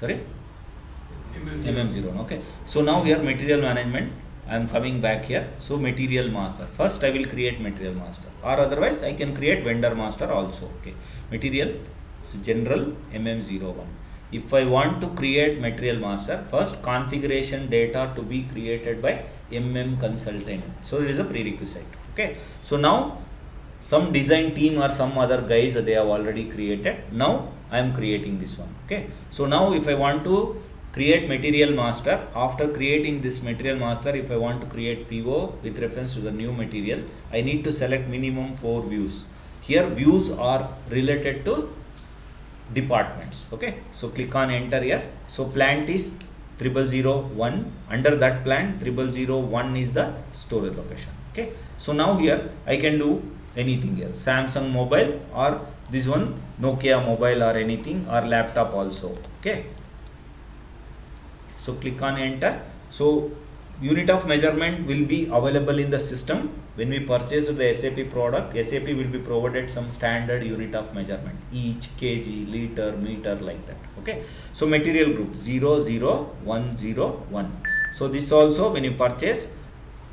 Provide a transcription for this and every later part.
sorry, MM0. Okay, so now here material management, I am coming back here. So material master, first I will create material master, or otherwise I can create vendor master also. Okay, material, so general MM01. If I want to create material master, first configuration data to be created by MM consultant. So there is a prerequisite. Okay, so now some design team or some other guys, they have already created. Now I am creating this one. Okay, so now if I want to create material master, after creating this material master, if I want to create PO with reference to the new material, I need to select minimum 4 views. Here views are related to departments. Okay, so click on enter here. So plant is 0001, under that plant 0001 is the storage location. Okay, so now here I can do anything here, Samsung mobile, or this one Nokia mobile, or anything, or laptop also. Okay, so click on enter. So unit of measurement will be available in the system. When we purchase the SAP product, SAP will be provided some standard unit of measurement, each kg, liter, meter, like that. Okay, so material group 00101. So this also, when you purchase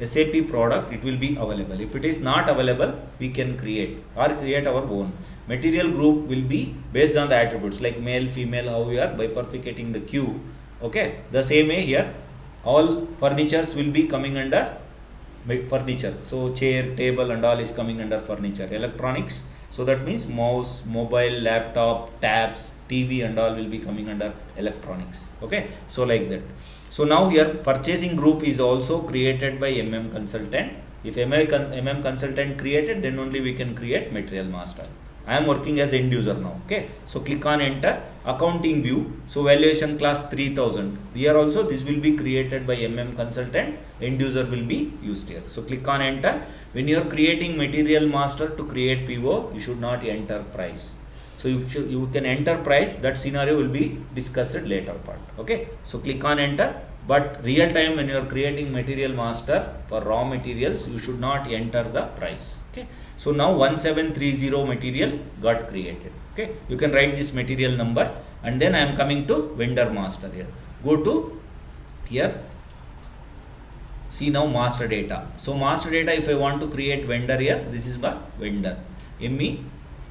SAP product, it will be available. If it is not available, we can create or create our own. Material group will be based on the attributes like male, female, how we are bifurcating the queue. Okay, the same way here, all furnitures will be coming under furniture. So chair, table and all is coming under furniture. Electronics, so that means mouse, mobile, laptop, tabs, TV and all will be coming under electronics. Okay, so like that. So now here purchasing group is also created by MM consultant. If MM consultant created, then only we can create material master. I am working as end user now. Okay, so click on enter. Accounting view, so valuation class 3000, here also this will be created by MM consultant, end user will be used here. So click on enter. When you are creating material master to create PO, you should not enter price. So you can enter price, that scenario will be discussed later part. Okay, so click on enter. But real time when you are creating material master for raw materials, you should not enter the price. Okay, so now 1730 material got created. Okay, you can write this material number, and then I am coming to vendor master here. Go to here, see now master data. So master data, if I want to create vendor here, this is the vendor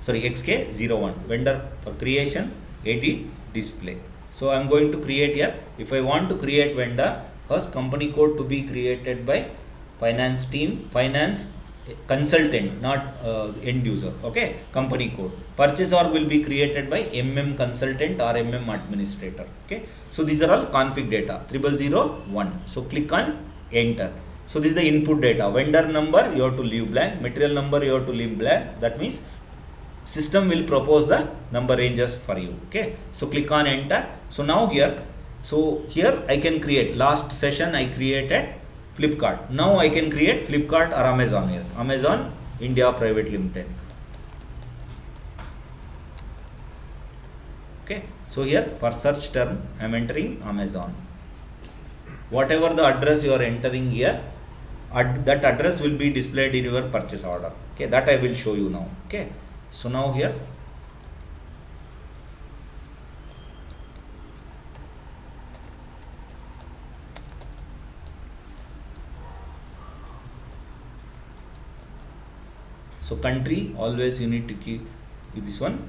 XK01 vendor for creation, edit, display. So I am going to create here. If I want to create vendor, first company code to be created by finance team, finance consultant, not end user. Okay, company code. Purchase order will be created by MM consultant or MM administrator. Okay, so these are all config data 0001. So click on enter. So this is the input data. Vendor number you have to leave blank, material number you have to leave blank. That means system will propose the number ranges for you. Okay, so click on enter. So now here, I can create, last session I created Flipkart. Now I can create Flipkart or Amazon here. Amazon India Private Limited. Okay, so here for search term I am entering Amazon. Whatever the address you are entering here, that address will be displayed in your purchase order. Okay, that I will show you now. Okay, so now here so country, always you need to keep this one.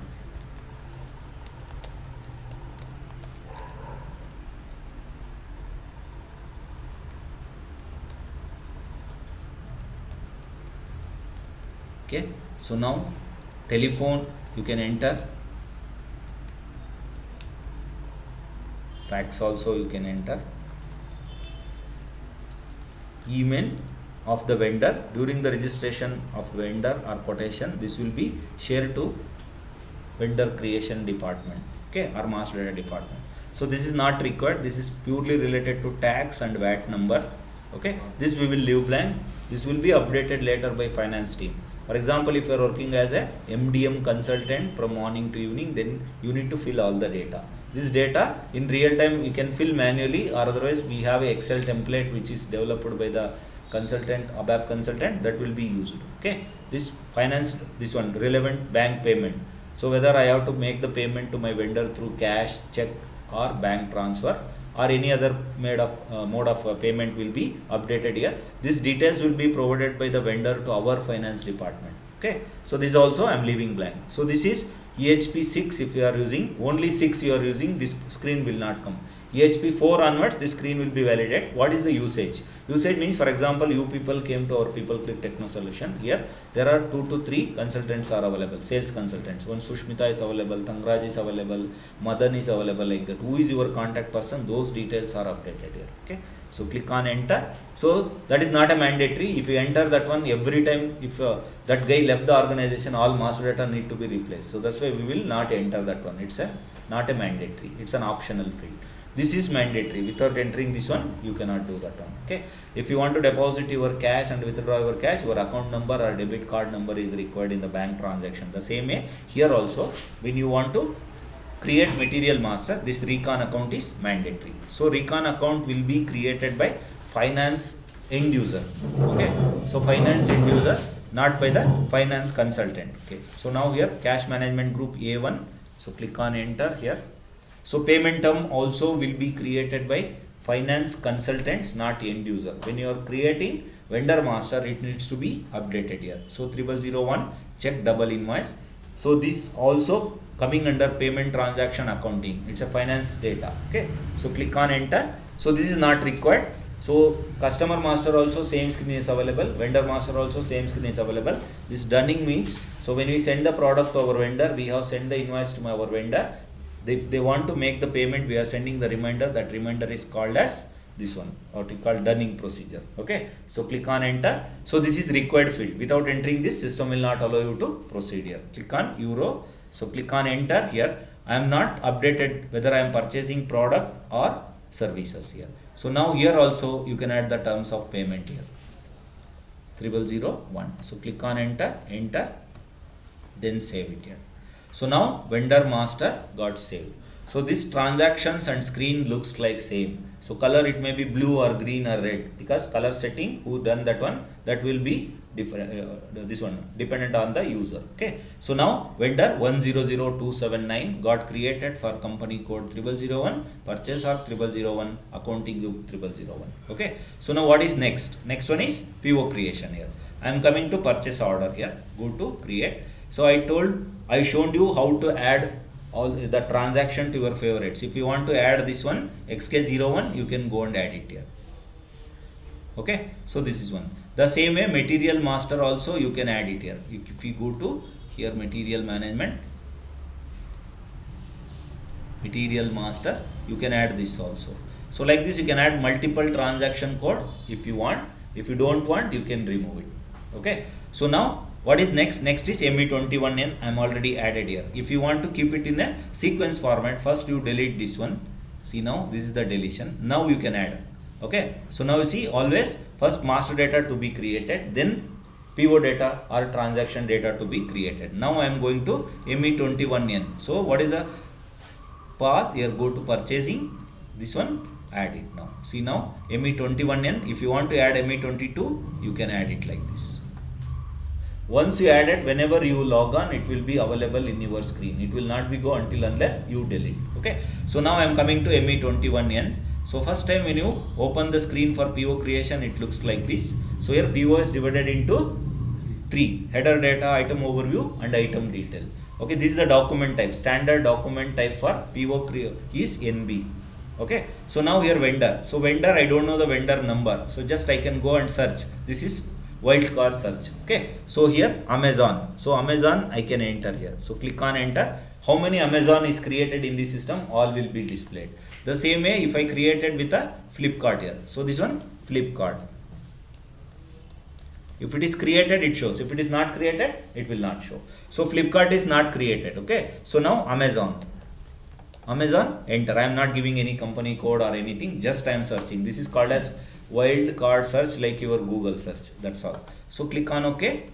Okay, so now telephone you can enter, fax also you can enter, email of the vendor. During the registration of vendor or quotation, this will be shared to vendor creation department, okay, or master data department. So this is not required, this is purely related to tax and VAT number. Okay, this we will leave blank. This will be updated later by finance team. For example, if you are working as a MDM consultant from morning to evening, then you need to fill all the data. This data in real time you can fill manually, or otherwise we have a Excel template which is developed by the consultant, ABAP consultant, that will be used. Okay, this finance, this one relevant bank payment. So whether I have to make the payment to my vendor through cash, check, or bank transfer or any other mode of payment will be updated here. These details will be provided by the vendor to our finance department. Okay, so this also I am leaving blank. So this is EHP 6. If you are using only 6, you are using, this screen will not come. EHP 4 onwards, this screen will be validated. What is the usage? Usage means, for example, you people came to our PeopleClick Techno Solution. Here there are 2 to 3 consultants are available, sales consultants. One Sushmita is available, Tangraj is available, Madan is available, like that. Who is your contact person? Those details are updated here. Okay, so click on enter. So that is not a mandatory. If you enter that one, every time if that guy left the organization, all master data need to be replaced. So that's why we will not enter that one. It's not a mandatory, it's an optional field. This is mandatory. Without entering this one, you cannot do that one. Okay, if you want to deposit your cash and withdraw your cash, your account number or debit card number is required in the bank transaction. The same way here also, when you want to create material master, this recon account is mandatory. So recon account will be created by finance end user. Okay, so finance end user, not by the finance consultant. Okay, so now here cash management group A1. So click on enter here. So payment term also will be created by finance consultants, not end user. When you are creating vendor master, it needs to be updated here. So 0001 check double invoice. So this also coming under payment transaction accounting. It's a finance data. Okay, so click on enter. So this is not required. So customer master also same screen is available, vendor master also same screen is available. This dunning means, so when we send the product to our vendor, we have sent the invoice to our vendor. If they want to make the payment, we are sending the reminder. That reminder is called as this one, what we call dunning procedure. Okay, so click on enter. So this is required field. Without entering this, system will not allow you to proceed here. Click on euro. So click on enter here. I am not updated whether I am purchasing product or services here. So now here also you can add the terms of payment here. 0001. So click on enter, then save it here. So now vendor master got saved. So this transactions and screen looks like same. So color, it may be blue or green or red, because color setting who done that one, that will be different. This one dependent on the user. Okay, so now vendor 100279 got created for company code 0001, purchase org 0001, accounting group 0001. Okay, so now what is next? Next one is PO creation here. I am coming to purchase order here. Go to create. So I showed you how to add all the transaction to your favorites. If you want to add this one XK01, you can go and add it here. Okay, so this is one. The same way material master also you can add it here. If you go to here material management, material master, you can add this also. So like this you can add multiple transaction code if you want. If you don't want, you can remove it. Okay, so now what is next? Next is ME21N. I am already added here. If you want to keep it in a sequence format, first you delete this one. See, now this is the deletion. Now you can add. Okay, so now you see, always first master data to be created, then PO data or transaction data to be created. Now I am going to ME21N. So what is the path here? Go to purchasing, this one, add it now. See, now ME21N. If you want to add ME22, you can add it like this. Once you add it, whenever you log on, it will be available in your screen. It will not be go until unless you delete. Okay, so now I am coming to ME21N. So first time when you open the screen for PO creation, it looks like this. So here PO is divided into 3: header data, item overview and item detail. Okay, this is the document type. Standard document type for PO is NB. Okay, so now here vendor. So vendor, I don't know the vendor number. So just I can go and search. This is wildcard search. Okay, so here Amazon. So Amazon I can enter here. So click on enter. How many Amazon is created in this system? All will be displayed. The same way if I created with a Flipkart here. So this one Flipkart. If it is created, it shows. If it is not created, it will not show. So Flipkart is not created. Okay, so now Amazon. Amazon, enter. I am not giving any company code or anything. Just I am searching. This is called as wildcard search, like your Google search. That's all. So click on OK.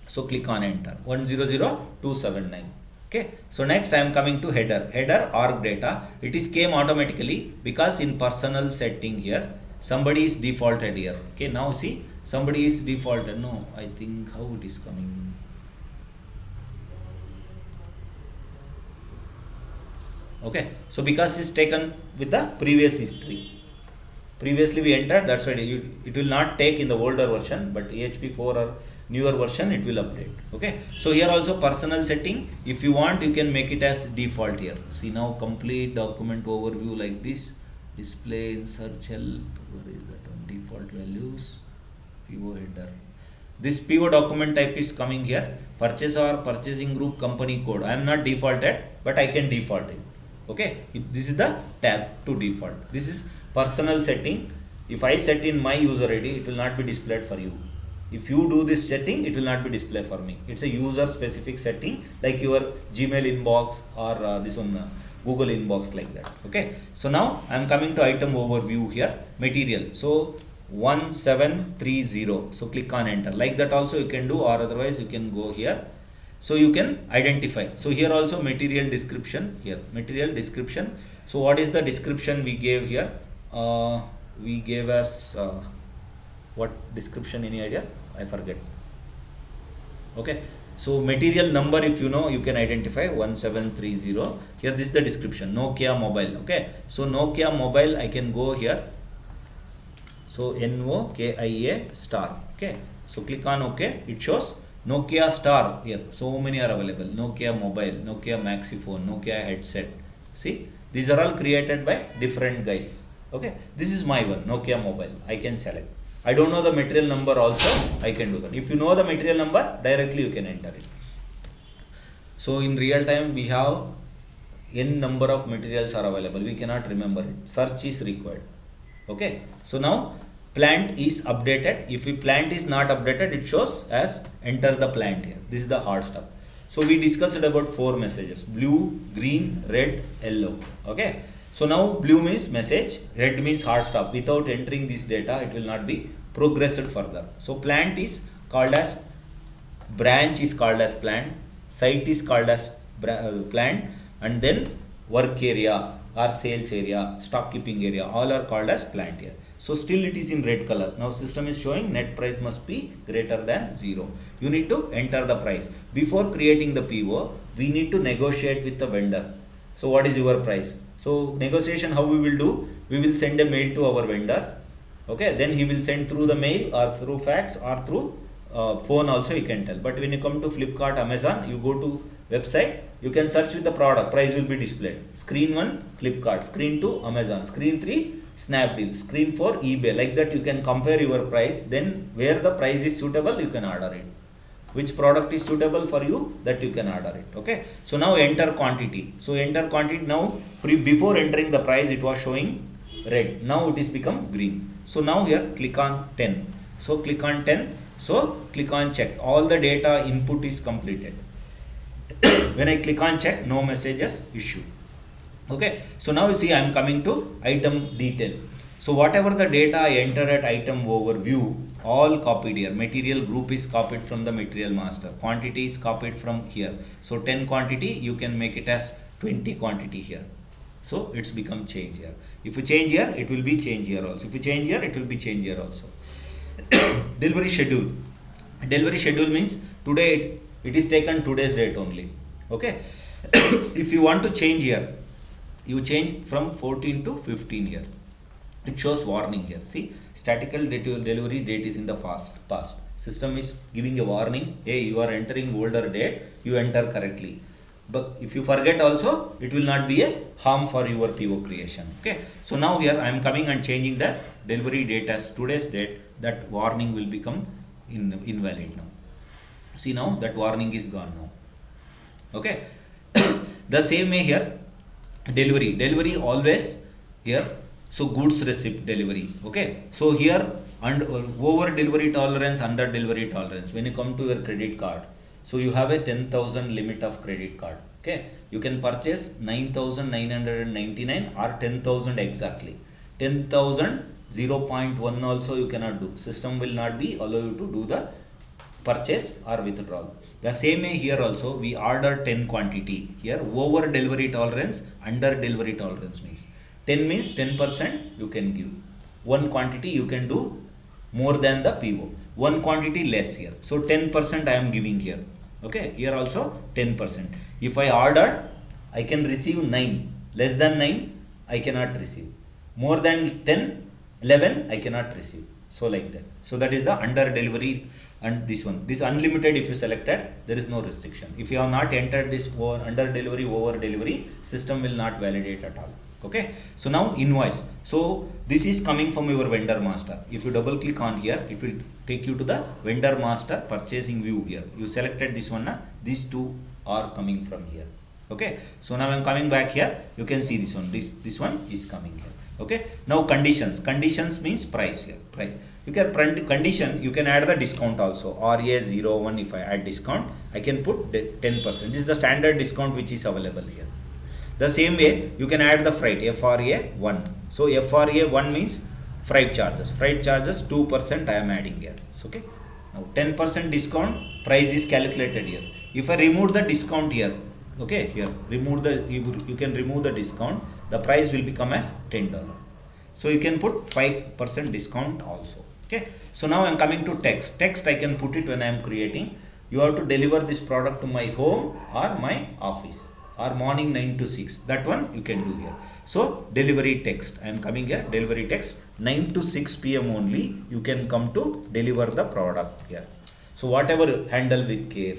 So click on enter. 100279. Okay, so next I am coming to header org data. It is came automatically because in personal setting here somebody is defaulted here. Okay, now see, somebody is defaulted. No, I think how it is coming. Okay, so because it's taken with the previous history. Previously we entered, that's why it will not take in the older version, but AHP 4 or newer version it will update. Okay, so here also personal setting, if you want you can make it as default here. See now complete document overview like this, display in search help, where is that one, default values, PO header. This PO document type is coming here, purchase or purchasing group company code. I am not defaulted, but I can default it. Okay, this is the tab to default. This is personal setting. If I set in my user ID, it will not be displayed for you. If you do this setting, it will not be displayed for me. It's a user specific setting, like your Gmail inbox or this one Google inbox, like that. Okay, so now I am coming to item overview here, material. So 1730, so click on enter. Like that also you can do, or otherwise you can go here. So you can identify. So here also material description, here material description. So what is the description we gave here? We gave us what description, any idea? I forget. Okay, so material number, if you know, you can identify 1730. Here this is the description, Nokia mobile. Okay, so Nokia mobile, I can go here. So NOKIA star. Okay, so click on OK. It shows Nokia star here. So many are available. Nokia mobile, Nokia Maxiphone, Nokia headset. See, these are all created by different guys. Okay, this is my one, Nokia mobile. I can select. I don't know the material number also, I can do that. If you know the material number, directly you can enter it. So in real time we have n number of materials are available. We cannot remember it. Search is required. Okay, so now plant is updated. If the plant is not updated, it shows as enter the plant here. This is the hard stuff. So we discussed about 4 messages: blue, green, red, yellow. Okay, so now blue means message, red means hard stop. Without entering this data, it will not be progressed further. So plant is called as, branch is called as plant, site is called as plant, and then work area or sales area, stock keeping area, all are called as plant here. So still it is in red color. Now system is showing net price must be greater than 0. You need to enter the price. Before creating the PO, we need to negotiate with the vendor. So what is your price? So negotiation, how we will do? We will send a mail to our vendor. Okay, then he will send through the mail or through fax or through phone also you can tell. But when you come to Flipkart, Amazon, you go to website, you can search with the product, price will be displayed. Screen 1 Flipkart, screen 2 Amazon, screen 3 Snapdeal, screen 4 eBay. Like that you can compare your price. Then where the price is suitable, you can order it. Which product is suitable for you, that you can order it. Okay, so now enter quantity. So enter quantity. Now before entering the price, it was showing red. Now it is become green. So now here click on 10. So click on 10. So click on check. All the data input is completed. When I click on check, no messages issued. Okay, so now you see I am coming to item detail. So whatever the data I enter at item overview, all copied here. Material group is copied from the material master. Quantity is copied from here. So 10 quantity, you can make it as 20 quantity here. So it's become change here. If you change here, it will be change here also. If you change here, it will be change here also. Delivery schedule. Delivery schedule means today it is taken today's date only. Okay. If you want to change here, you change from 14 to 15 here. It shows warning here. See, statical delivery date is in the past. System is giving a warning. Hey, you are entering older date. You enter correctly. But if you forget also, it will not be a harm for your PO creation. Okay. So now here I am coming and changing the delivery date as today's date. That warning will become invalid now. See now that warning is gone now. Okay. The same way here, delivery always here. So goods receipt delivery. Okay. So here and over delivery tolerance, under delivery tolerance. When you come to your credit card, so you have a 10,000 limit of credit card. Okay. You can purchase 9,999 or 10,000 exactly. 10,000 0.1 also you cannot do. System will not be allow you to do the purchase or withdrawal. The same way here also we order 10 quantity. Here over delivery tolerance, under delivery tolerance means 10 means 10% you can give. 1 quantity you can do more than the PO. 1 quantity less here. So 10% I am giving here. Okay, here also 10%. If I order, I can receive 9. less than 9 I cannot receive, more than 10, 11 I cannot receive. So like that. So that is the under delivery. And this one, this unlimited, if you selected, there is no restriction. If you have not entered this under delivery, over delivery, system will not validate at all. Okay, so now invoice. So this is coming from your vendor master. If you double click on here, it will take you to the vendor master purchasing view. Here you selected this one, these two are coming from here. Okay, so now I am coming back here, you can see this one, this one is coming here. Okay, now conditions means price. Here price, you can print condition, you can add the discount also. RA01, if I add discount, I can put 10%. This is the standard discount which is available here. The same way you can add the freight, FRA1. So FRA1 means freight charges 2% I am adding here. So, okay, now 10% discount, price is calculated here. If I remove the discount here, okay, here remove the, you can remove the discount, the price will become as $10. So you can put 5% discount also. Okay, so now I am coming to text. I can put it when I am creating. You have to deliver this product to my home or my office, or morning 9 to 6. That one you can do here. So delivery text, I am coming here, delivery text 9 to 6 p.m. only you can come to deliver the product here. So whatever, handle with care.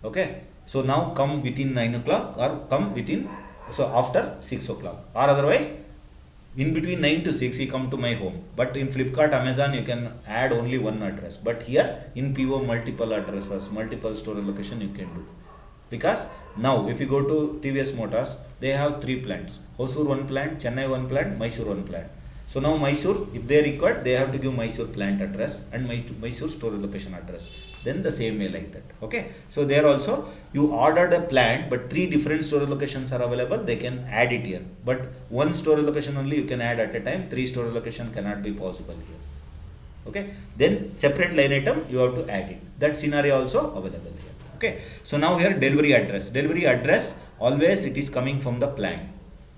Okay, so now come within 9 o'clock or come within, so after 6 o'clock, or otherwise in between 9 to 6 you come to my home. But in Flipkart, Amazon, you can add only one address, but here in PO multiple addresses, multiple storage location you can do. Because now if you go to TVS Motors, they have 3 plants, Hosur 1 plant, Chennai 1 plant, Mysore 1 plant. So now Mysore, if they require, they have to give Mysore plant address and Mysore storage location address. Then the same way like that. Okay, so there also you ordered a plant, but 3 different storage locations are available, they can add it here. But 1 storage location only you can add at a time, 3 storage location cannot be possible here. Okay, then separate line item you have to add it. That scenario also available here. Okay, so now here delivery address always it is coming from the plant.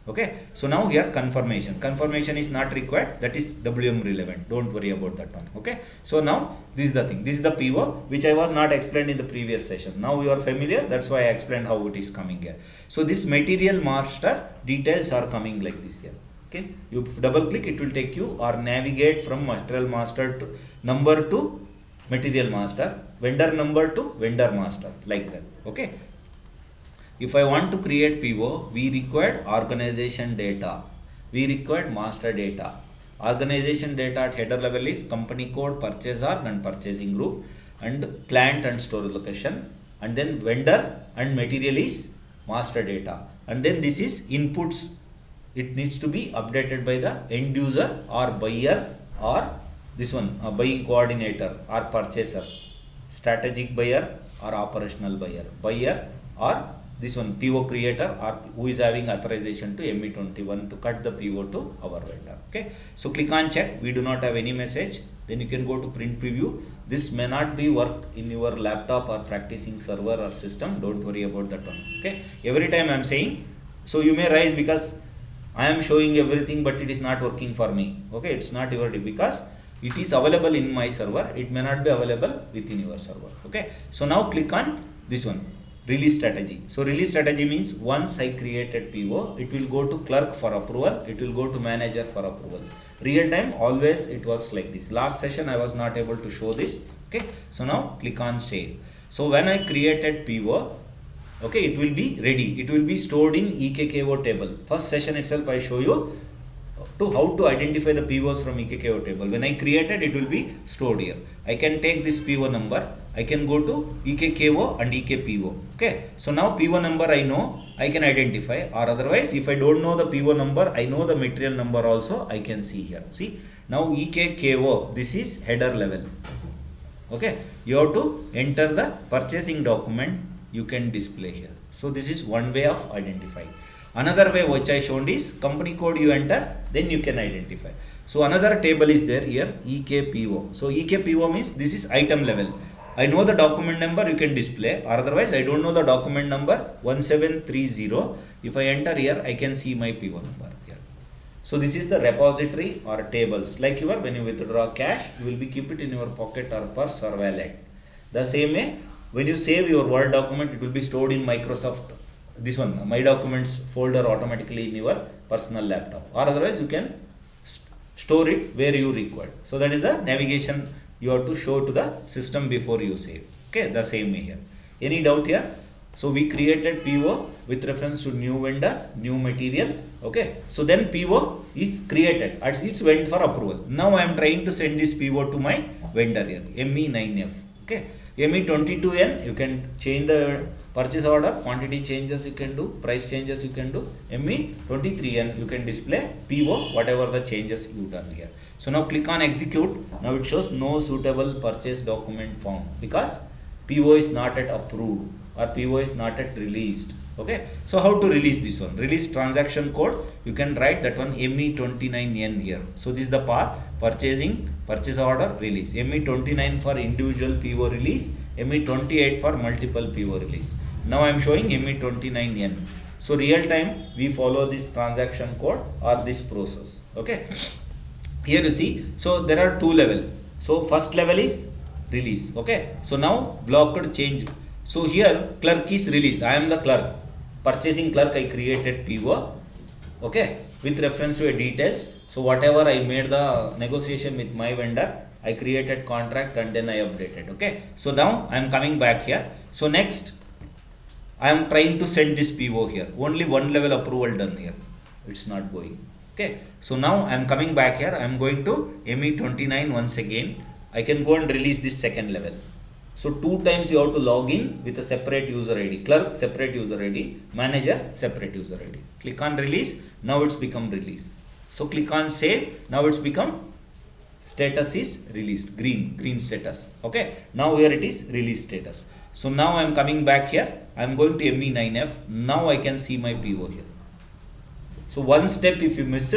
Okay, so now here confirmation is not required, that is WM relevant, don't worry about that one. Okay, so now this is the thing, this is the PO which I was not explained in the previous session. Now you are familiar, that's why I explained how it is coming here. So this material master details are coming like this here. Okay, you double click, it will take you or navigate from material master to number to material master, vendor number to vendor master, like that. Okay, if I want to create PO, we required organization data, we required master data. Organization data at header level is company code, purchase org and purchasing group, and plant and storage location, and then vendor and material is master data, and then this is inputs. It needs to be updated by the end user or buyer or this one buying coordinator or purchaser, strategic buyer or operational buyer or this one PO creator or who is having authorization to ME21 to cut the PO to our vendor. Okay, so click on check, we do not have any message, then you can go to print preview. This may not be work in your laptop or practicing server or system, don't worry about that one. Okay, every time I am saying, so you may rise because I am showing everything but it is not working for me. Okay, it's not your because it is available in my server, it may not be available within your server. Okay, so now click on this one, release strategy. So release strategy means once I created PO, it will go to clerk for approval, it will go to manager for approval. Real time always it works like this. Last session I was not able to show this. Okay, so now click on save. So when I created PO, okay, it will be ready, it will be stored in EKKO table. First session itself I show you to how to identify the POs from EKKO table. When I created, it will be stored here. I can take this PO number, I can go to EKKO and EKPO. Okay, so now PO number I know, I can identify, or otherwise if I don't know the PO number, I know the material number also, I can see here. See, now EKKO, this is header level. Okay, you have to enter the purchasing document, you can display here. So this is one way of identifying. Another way which I shown is company code you enter, then you can identify. So another table is there here, EKPO. So EKPO means this is item level. I know the document number, you can display, or otherwise I don't know the document number 1730. If I enter here, I can see my PO number here. So this is the repository or tables. Like your when you withdraw cash, you will be keep it in your pocket or purse or wallet. The same way, when you save your Word document, it will be stored in Microsoft this one my documents folder automatically in your personal laptop, or otherwise you can store it where you require. So that is the navigation you have to show to the system before you save. Okay, the same way here. Any doubt here? So we created PO with reference to new vendor, new material. Okay, so then PO is created, it's went for approval. Now I am trying to send this PO to my vendor here, ME9F. Okay, ME22N, you can change the purchase order, quantity changes you can do, price changes you can do. ME23N, you can display PO, whatever the changes you done here. So now click on execute. Now it shows no suitable purchase document found because PO is not yet approved or PO is not yet released. Okay, so how to release this one? Release transaction code, you can write that one ME29N here. So this is the path: purchasing, purchase order, release. ME29 for individual PO release, ME28 for multiple PO release. Now I am showing ME29N. So real time we follow this transaction code or this process. Okay, here you see, so there are two level. So first level is release. Okay, so now blocked change. So here clerk is release. I am the clerk, purchasing clerk. I created PO. Okay, with reference to details. So whatever I made the negotiation with my vendor, I created contract and then I updated. Okay, so now I am coming back here. So next I am trying to send this PO here. Only one level approval done here. It's not going. Okay, so now I am coming back here. I am going to ME29 once again. I can go and release this second level. So two times you have to log in with a separate user ID. Clerk separate user ID, manager separate user ID. Click on release. Now it's become release. So click on save. Now it's become status is released, green status. Okay, now here it is release status. So now I am coming back here. I am going to ME9F. Now I can see my PO here. So one step if you missed,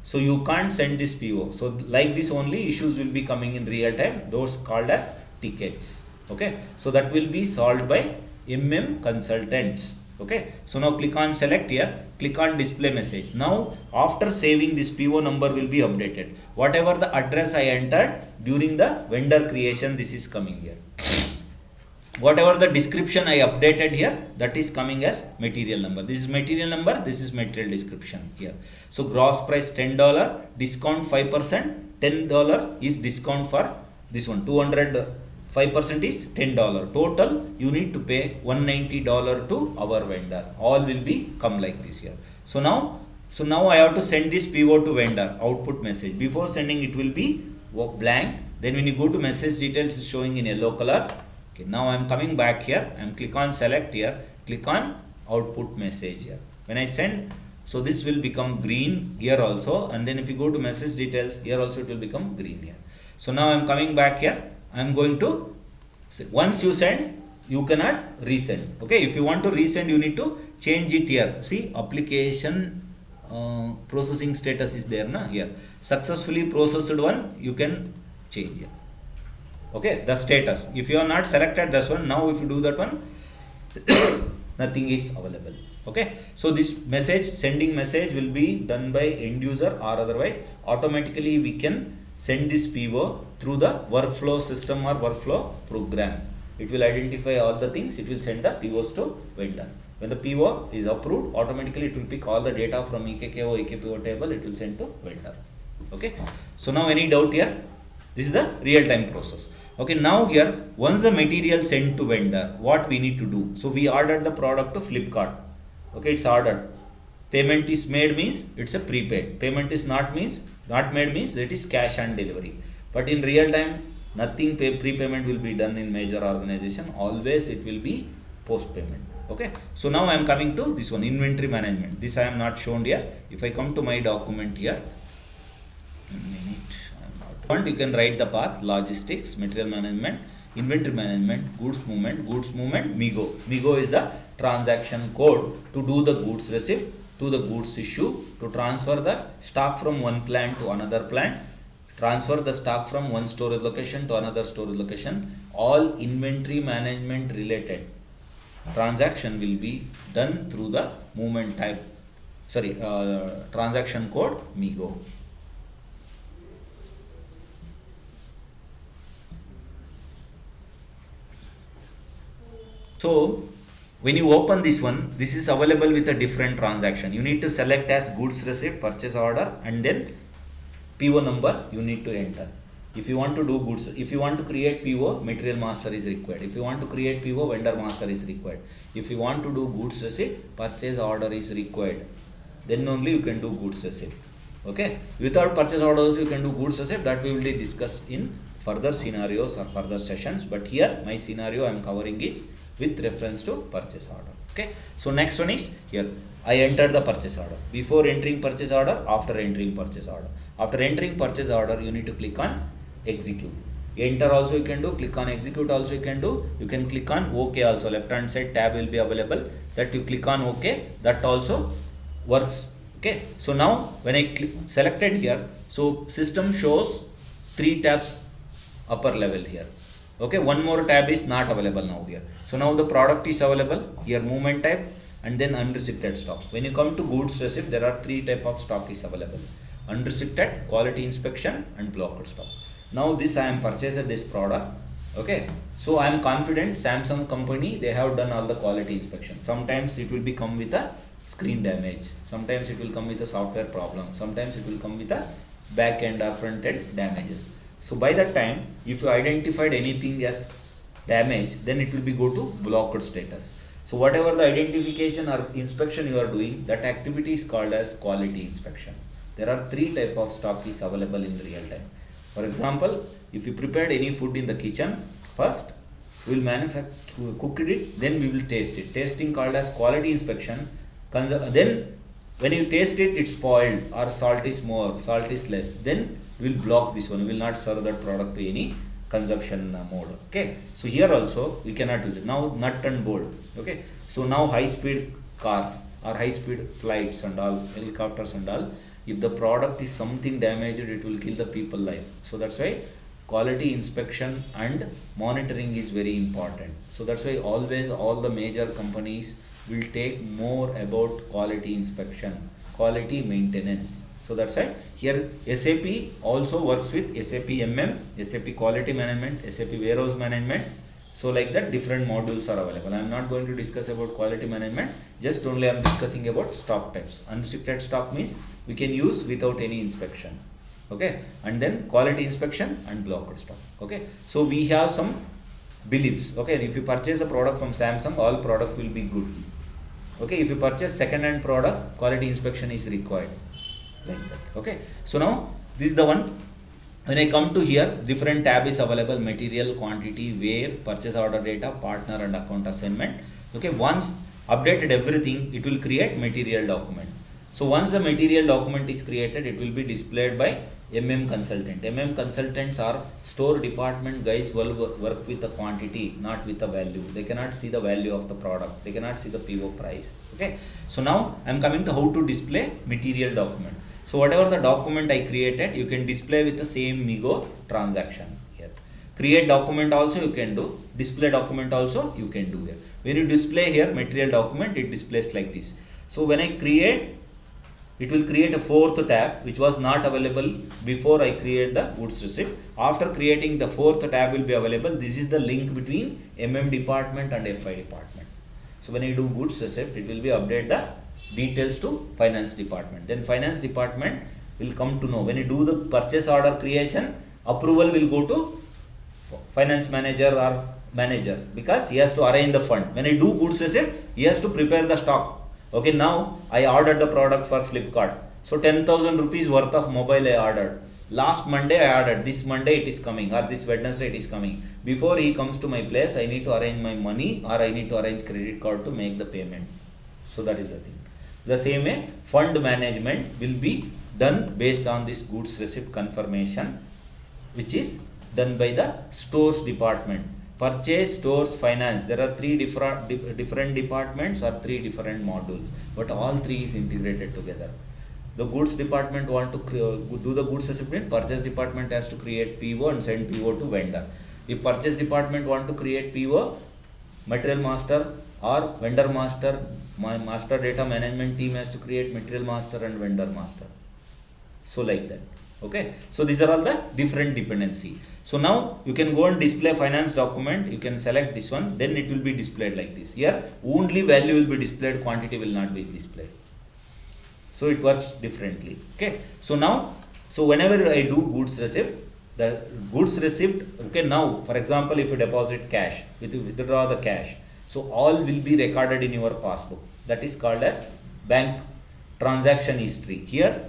so you can't send this PO. So like this only issues will be coming in real time, those called as tickets. Okay, so that will be solved by MM consultants. Okay, so now click on select here, click on display message. Now after saving, this PO number will be updated. Whatever the address I entered during the vendor creation, this is coming here. Whatever the description I updated here, that is coming as material number. This is material number, this is material description here. So gross price $10, discount 5%, $10 is discount for this one, 5% is $10. Total you need to pay $190 to our vendor. All will be come like this here. So now I have to send this PO to vendor, output message. Before sending it will be blank. Then when you go to message details, it's showing in yellow color. Okay, now I am coming back here. I am click on select here, click on output message here. When I send, so this will become green here also, and then if you go to message details, here also it will become green here. So now I am coming back here. I am going to, once you send, you cannot resend. Okay, if you want to resend, you need to change it here. See, application processing status is there na here. Successfully processed one, you can change here. Okay, the status. If you are not selected this one, now if you do that one, nothing is available. Okay, so this message, sending message will be done by end user, or otherwise automatically we can send this PO through the workflow system or workflow program. It will identify all the things, it will send the POs to vendor. When the PO is approved, automatically it will pick all the data from EKKO, EKPO table, it will send to vendor. Okay, so now any doubt here? This is the real time process. Okay, now here once the material sent to vendor, what we need to do? So we ordered the product to Flipkart. Okay, it's ordered. Payment is made means it's a prepaid. Payment is not made means that is cash on delivery. But in real time, nothing prepayment will be done in major organization. Always it will be post payment. Okay, so now I am coming to this one, inventory management. This I am not shown here. If I come to my document here, you can write the path: logistics, material management, inventory management, goods movement, MIGO. MIGO is the transaction code to do the goods receipt, to the goods issue, to transfer the stock from one plant to another plant, transfer the stock from one storage location to another storage location. All inventory management related transaction will be done through the movement type, transaction code MIGO. So When you open this one, this is available with a different transaction. You need to select as goods receipt, purchase order, and then PO number you need to enter. If you want to do goods, if you want to create PO, material master is required. If you want to create PO, vendor master is required. If you want to do goods receipt, purchase order is required. Then only you can do goods receipt. Okay. Without purchase orders, you can do goods receipt. That we will discuss in further scenarios or further sessions. But here, my scenario I am covering is with reference to purchase order. Okay. So next one is here. I entered the purchase order. Before entering purchase order, after entering purchase order. After entering purchase order, you need to click on execute. Enter also you can do, click on execute also you can do. You can click on OK also. Left hand side tab will be available. That you click on OK. That also works. Okay. So now when I click selected here, so system shows 3 tabs upper level here. Okay. One more tab is not available now here. So now the product is available here, movement type, and then unrestricted stock. When you come to goods receipt, there are 3 type of stock is available: unrestricted, quality inspection, and blocked stock. Now this I am purchased this product. Okay, so I am confident Samsung company, they have done all the quality inspection. Sometimes it will be come with a screen damage, sometimes it will come with a software problem, sometimes it will come with a back end or front end damages. So by that time, if you identified anything as damage, then it will be go to blocked status. So whatever the identification or inspection you are doing, that activity is called as quality inspection. There are 3 type of stock is available in real time. For example, if you prepared any food in the kitchen, first we will cook it, then we will taste it. Tasting called as quality inspection. Then when you taste it, it's spoiled or salt is more, salt is less. Then we will block this one. We will not serve that product to any consumption mode. Okay. So here also we cannot use it. Now nut and bolt. Okay. So now high speed cars or high speed flights and all, helicopters and all, if the product is something damaged, it will kill the people life. So that's why quality inspection and monitoring is very important. So that's why always all the major companies will take more about quality inspection, quality maintenance. So that's why here SAP also works with SAP MM, SAP quality management, SAP warehouse management. So like that different modules are available. I am not going to discuss about quality management, just only I am discussing about stock types. Unrestricted stock means we can use without any inspection. Okay, and then quality inspection and blocked stock. Okay, so we have some beliefs. Okay, if you purchase a product from Samsung, all product will be good. Okay, if you purchase second hand product, quality inspection is required. Like that. Okay, so now this is the one. When I come to here, different tab is available: material, quantity, where, purchase order data, partner and account assignment. Okay, once updated everything, it will create material document. So once the material document is created, it will be displayed by MM consultant. MM consultants are store department guys will work with the quantity, not with the value. They cannot see the value of the product. They cannot see the PO price. Okay. So now I am coming to how to display material document. So whatever the document I created, you can display with the same Migo transaction here. Create document also you can do. Display document also you can do here. When you display here material document, it displays like this. So when I create, it will create a 4th tab which was not available before I create the goods receipt. After creating the 4th tab will be available. This is the link between MM department and FI department. So when I do goods receipt, it will be update the details to finance department. Then finance department will come to know. When you do the purchase order creation, approval will go to finance manager or manager, because he has to arrange the fund. When I do goods receipt, he has to prepare the stock. Okay, now I ordered the product for Flipkart. So 10,000 rupees worth of mobile I ordered. Last Monday I ordered. This Monday it is coming, or this Wednesday it is coming. Before he comes to my place, I need to arrange my money, or I need to arrange credit card to make the payment. So that is the thing. The same way, fund management will be done based on this goods receipt confirmation, which is done by the stores department. Purchase, stores, finance. There are 3 different departments or 3 different modules, but all 3 is integrated together. The goods department want to do the goods receipt. Purchase department has to create PO and send PO to vendor. If purchase department want to create PO, material master or vendor master, my master data management team has to create material master and vendor master. So like that. Okay, so these are all the different dependency. So now you can go and display finance document, you can select this one, then it will be displayed like this. Here only value will be displayed, quantity will not be displayed. So it works differently. Okay, so now, so whenever I do goods receipt, the goods receipt, okay, now for example if you deposit cash, withdraw the cash, so all will be recorded in your passbook. That is called as bank transaction history. Here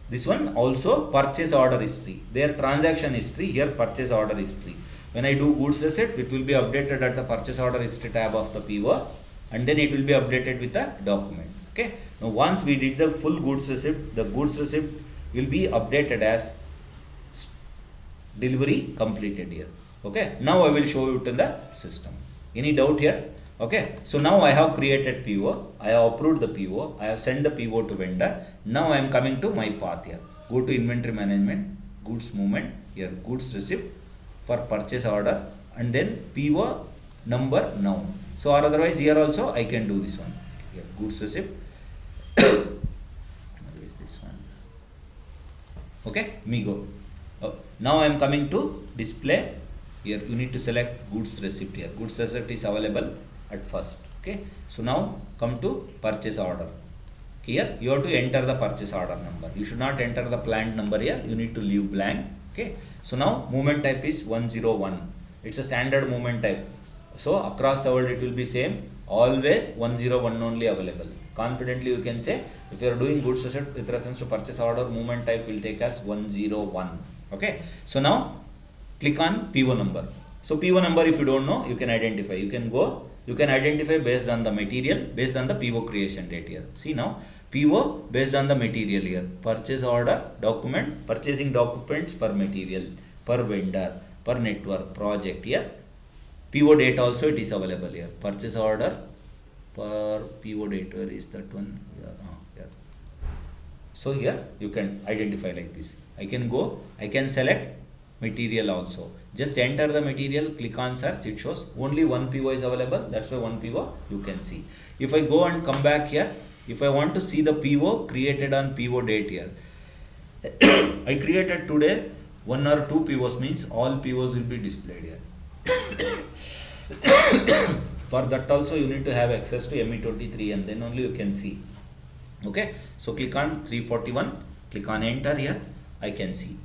this one also purchase order history, their transaction history, here purchase order history. When I do goods receipt, it will be updated at the purchase order history tab of the PO, and then it will be updated with the document. Okay, now once we did the full goods receipt, the goods receipt will be updated as delivery completed here. Okay, now I will show you in the system. Any doubt here? Okay, so now I have created PO, I have approved the PO, I have sent the PO to vendor. Now I am coming to my path here. Go to inventory management, goods movement, here goods receipt for purchase order, and then PO number now. So or otherwise here also I can do this one. Here goods receipt. Where is this one? Okay, me go. Now I am coming to display. Here you need to select goods receipt. Here goods receipt is available at first. Okay, so now come to purchase order. Here you have to enter the purchase order number. You should not enter the plant number here, you need to leave blank. Okay, so now movement type is 101. It's a standard movement type, so across the world it will be same, always 101 only available. Confidently you can say, if you are doing goods receipt with reference to purchase order, movement type will take as 101. Okay, so now click on PO number. So PO number, if you don't know, you can identify. You can go, you can identify based on the material, based on the PO creation date here. See now, PO based on the material here. Purchase order, document, purchasing documents per material, per vendor, per network, project here. PO date also it is available here. Purchase order per PO date, where is that one? Here. Here. So here you can identify like this. I can go, I can select material also. Just enter the material, click on search, it shows only one PO is available. That's why one PO you can see. If I go and come back here, if I want to see the PO created on PO date here, I created today 1 or 2 POs, means all POs will be displayed here. For that also you need to have access to ME23, and then only you can see. Okay, so click on 341, click on enter here, I can see.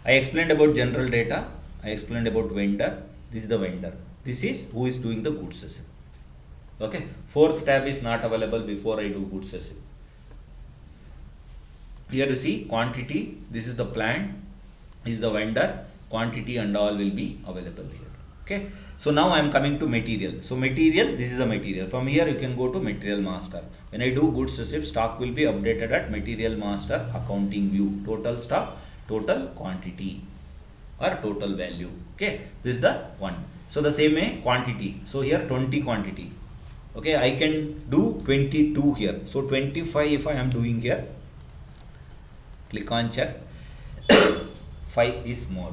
I explained about general data, I explained about vendor. This is the vendor, this is who is doing the goods receipt. Okay, 4th tab is not available before I do goods receipt. Here you see quantity, this is the plant, this is the vendor, quantity and all will be available here. Okay, so now I am coming to material. So material, this is the material. From here you can go to material master. When I do goods receipt, stock will be updated at material master accounting view. Total stock, total quantity or total value. Okay, this is the one. So the same way quantity. So here 20 quantity. Okay, I can do 22 here. So 25 if I am doing here. Click on check. 5 is more.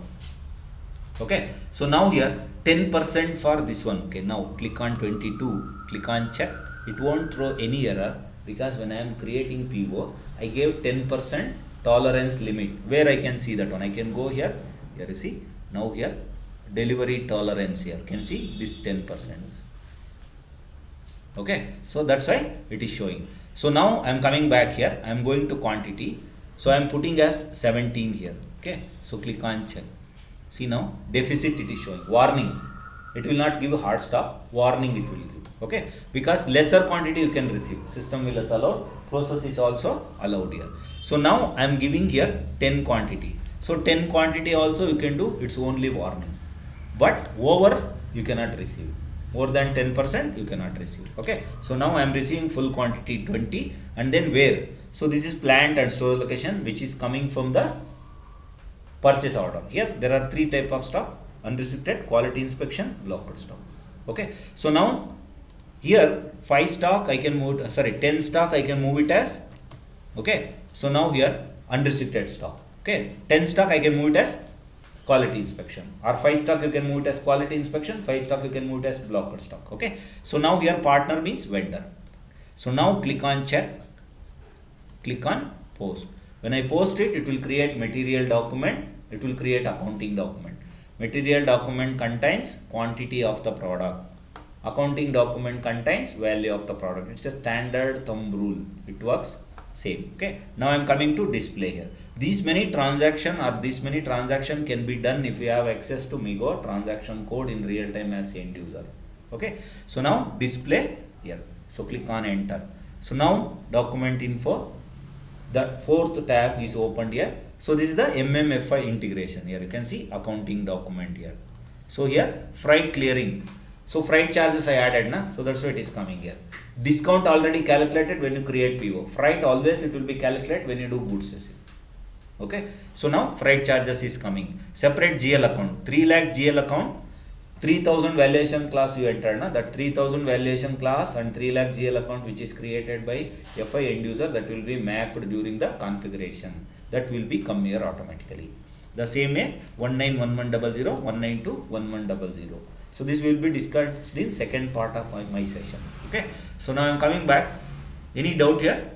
Okay, so now here 10% for this one. Okay, now click on 22, click on check. It won't throw any error, because when I am creating PO, I gave 10% tolerance limit, where I can see that one. I can go here, here you see, now here delivery tolerance here, can you see this 10%. Okay, so that's why it is showing. So now I am coming back here, I am going to quantity, so I am putting as 17 here. Okay, so click on check. See now deficit it is showing, warning, it will not give a hard stop, warning it will give. Okay, because lesser quantity you can receive, system will allow, process is also allowed here. So now I am giving here 10 quantity. So 10 quantity also you can do, it's only warning, but over you cannot receive, more than 10% you cannot receive. Okay, so now I am receiving full quantity 20, and then where, so this is plant and storage location, which is coming from the purchase order. Here there are 3 type of stock: unrestricted, quality inspection, blocked stock. Okay, so now here 5 stock I can move, 10 stock I can move it as, okay, so now here unrestricted stock. Okay, 10 stock I can move it as quality inspection, or 5 stock you can move it as quality inspection, 5 stock you can move it as blocked stock. Okay, so now here partner means vendor. So now click on check, click on post. When I post it, it will create material document, it will create accounting document. Material document contains quantity of the product. Accounting document contains value of the product. It's a standard thumb rule. It works same. Okay. Now I am coming to display here. These many transaction can be done if you have access to Migo transaction code in real time as end user. Okay. So now display here. So click on enter. So now document info. The fourth tab is opened here. So this is the MMFI integration. Here you can see accounting document here. So here freight clearing. So freight charges I added na. So that's why it is coming here. Discount already calculated when you create PO. Freight always it will be calculated when you do goods receipt. Okay. So now freight charges is coming. Separate GL account. 3 lakh GL account. 3000 valuation class you entered na. That 3000 valuation class and 3 lakh GL account which is created by FI end user, that will be mapped during the configuration. That will be come here automatically. The same way 191100, 1921100. So this will be discussed in second part of my session. Okay. So now I am coming back. Any doubt here?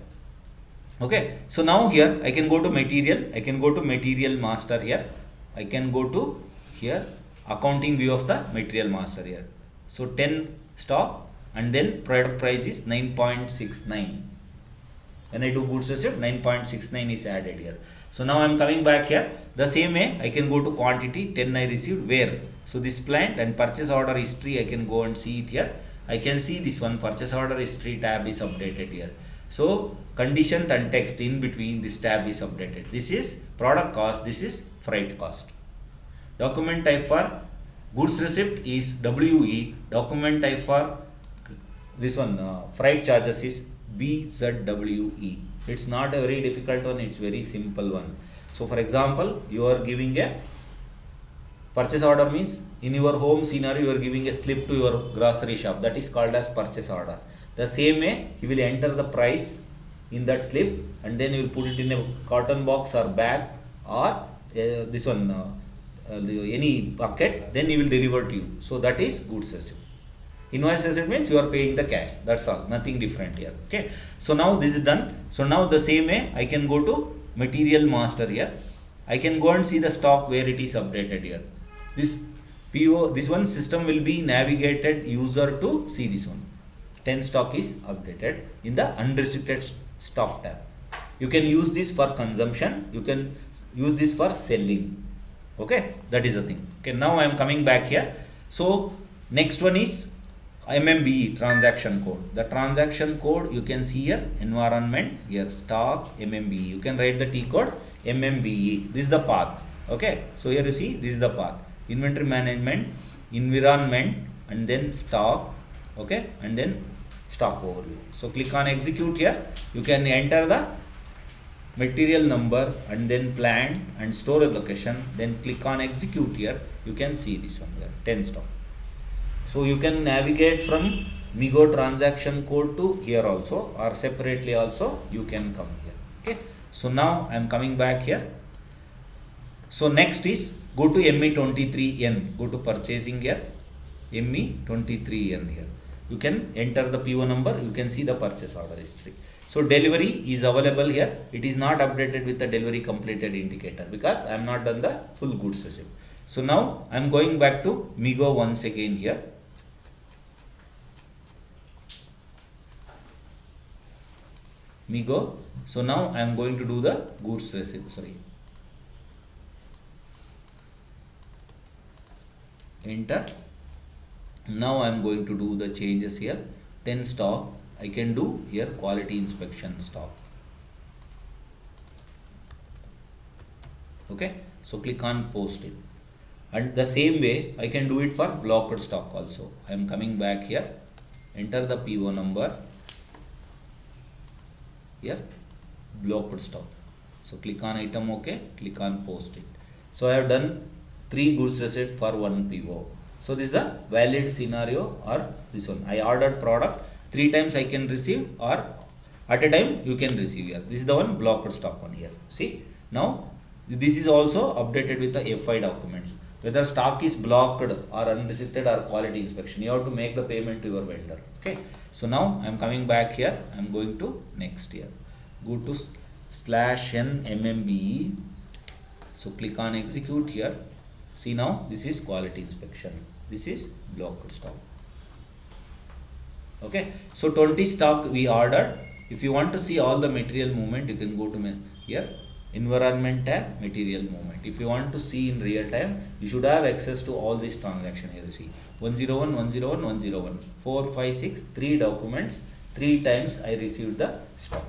Okay. So now here I can go to material. I can go to material master here. I can go to here accounting view of the material master here. So 10 stock and then product price is 9.69. When I do goods receipt, 9.69 is added here. So now I am coming back here. The same way I can go to quantity 10 I received where. So this plant and purchase order history I can go and see it here. I can see this one purchase order history tab is updated here. So condition and text in between this tab is updated. This is product cost, this is freight cost. Document type for goods receipt is WE. Document type for this one freight charges is BZWE. It's not a very difficult one, it's very simple one. So for example, you are giving a purchase order means in your home scenario you are giving a slip to your grocery shop, that is called as purchase order. The same way you will enter the price in that slip and then you will put it in a cotton box or bag or this one any bucket, then he will deliver to you. So that is goods receipt. Invoice receipt means you are paying the cash. That's all. Nothing different here. Okay. So now this is done. So now the same way I can go to material master here. I can go and see the stock where it is updated here. This PO, this one system will be navigated user to see this one. 10 stock is updated in the unrestricted stock tab. You can use this for consumption. You can use this for selling. Okay, that is the thing. Okay, now I am coming back here. So next one is MMBE transaction code. The transaction code you can see here, environment here, stock MMBE. You can write the T code MMBE. This is the path. Okay, so here you see this is the path. Inventory management, environment, and then stock. Okay, and then stock overview. So click on execute here. You can enter the material number and then plant and storage location, then click on execute here. You can see this one here, 10 stock. So you can navigate from Migo transaction code to here also, or separately also you can come here. Okay, so now I am coming back here. So next is go to ME23N, go to purchasing here, ME23N here. You can enter the PO number, you can see the purchase order history. So delivery is available here. It is not updated with the delivery completed indicator because I am not done the full goods receipt. So now I am going back to Migo once again here. Migo. So now I am going to do the goods receipt. Sorry. Enter. Now I am going to do the changes here. 10 stock. I can do here quality inspection stock. Okay. So click on post it. And the same way I can do it for blocked stock also. I am coming back here. Enter the PO number. Here blocked stock. So click on item OK. Click on post it. So I have done 3 goods receipt for 1 PO. So this is the valid scenario, or this one. I ordered product 3 times I can receive, or at a time you can receive here. This is the one blocked stock one here. See, now this is also updated with the FI documents. Whether stock is blocked or unrestricted or quality inspection, you have to make the payment to your vendor. Okay. So now I am coming back here. I am going to next here. Go to slash n MMBE. So click on execute here. See, now this is quality inspection. This is blocked stock. Okay, so 20 stock we ordered. If you want to see all the material movement, you can go to here environment tab, material movement. If you want to see in real time, you should have access to all these transactions. Here you see 101, 101, 101, 4, 5, 6, 3 documents, 3 times I received the stock.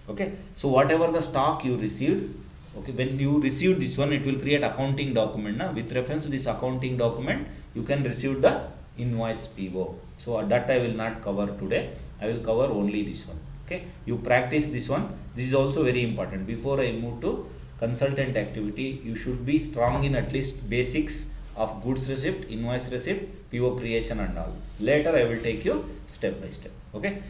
Okay, so whatever the stock you received, okay, when you receive this one, it will create accounting document. Now with reference to this accounting document, you can receive the invoice PO. So that I will not cover today. I will cover only this one. Okay, you practice this one. This is also very important. Before I move to consultant activity, you should be strong in at least basics of goods receipt, invoice receipt, PO creation and all. Later I will take you step by step. Okay.